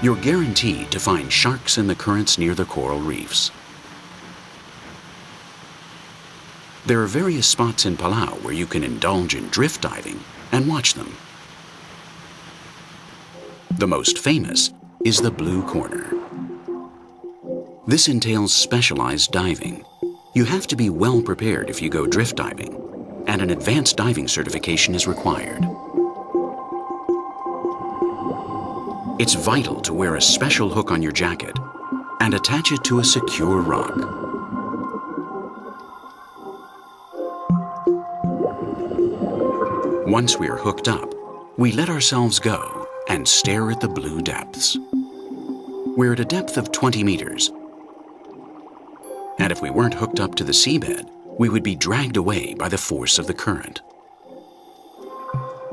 you're guaranteed to find sharks in the currents near the coral reefs. There are various spots in Palau where you can indulge in drift diving and watch them. The most famous is the Blue Corner. This entails specialized diving. You have to be well prepared if you go drift diving, and an advanced diving certification is required. It's vital to wear a special hook on your jacket and attach it to a secure rock. Once we are hooked up, we let ourselves go and stare at the blue depths. We're at a depth of 20 meters. And if we weren't hooked up to the seabed, we would be dragged away by the force of the current.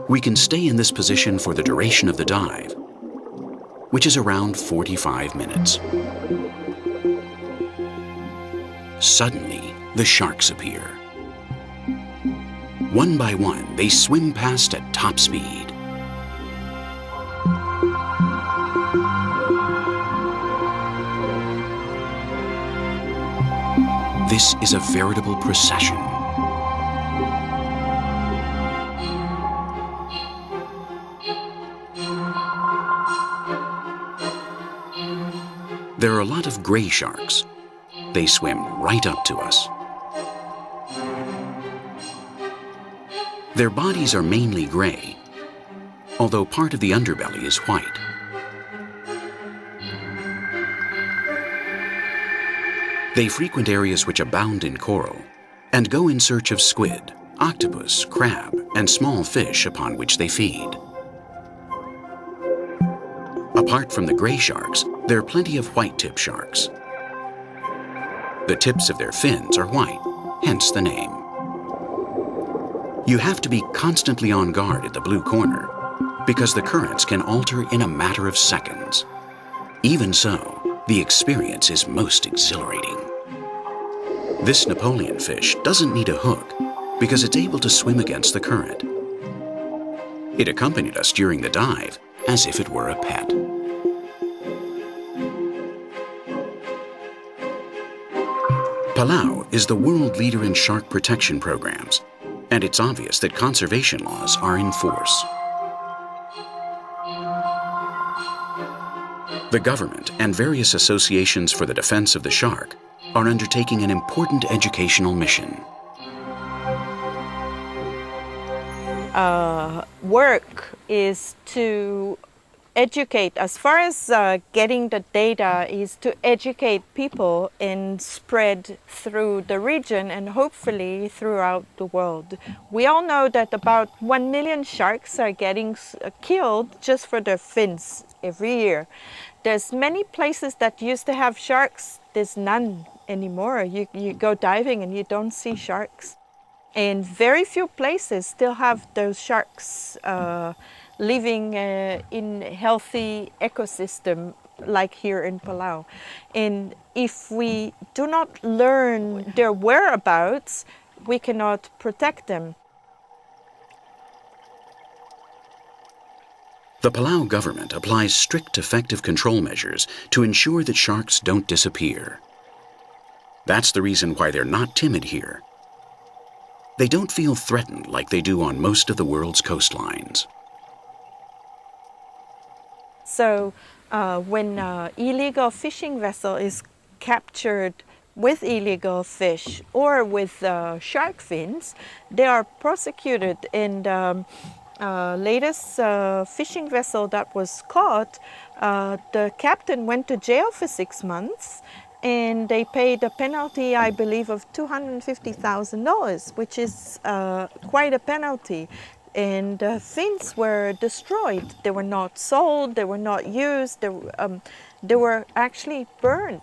We can stay in this position for the duration of the dive, which is around 45 minutes. Suddenly, the sharks appear. One by one, they swim past at top speed. This is a veritable procession. There are a lot of gray sharks. They swim right up to us. Their bodies are mainly gray, although part of the underbelly is white. They frequent areas which abound in coral and go in search of squid, octopus, crab, and small fish upon which they feed. Apart from the gray sharks, there are plenty of white-tip sharks. The tips of their fins are white, hence the name. You have to be constantly on guard at the Blue Corner because the currents can alter in a matter of seconds. Even so, the experience is most exhilarating. This Napoleon fish doesn't need a hook because it's able to swim against the current. It accompanied us during the dive as if it were a pet. Palau is the world leader in shark protection programs, and it's obvious that conservation laws are in force. The government and various associations for the defense of the shark are undertaking an important educational mission. Work is to educate, as far as getting the data, is to educate people and spread through the region and hopefully throughout the world. We all know that about 1 million sharks are getting killed just for their fins every year. There's many places that used to have sharks, there's none anymore. You go diving and you don't see sharks. And very few places still have those sharks living in healthy ecosystem like here in Palau. And if we do not learn their whereabouts, we cannot protect them. The Palau government applies strict effective control measures to ensure that sharks don't disappear. That's the reason why they're not timid here. They don't feel threatened like they do on most of the world's coastlines. So when an illegal fishing vessel is captured with illegal fish or with shark fins, they are prosecuted. And latest fishing vessel that was caught, the captain went to jail for 6 months, and they paid a penalty, I believe, of $250,000, which is quite a penalty. And fins were destroyed. They were not sold, they were not used, they were actually burned.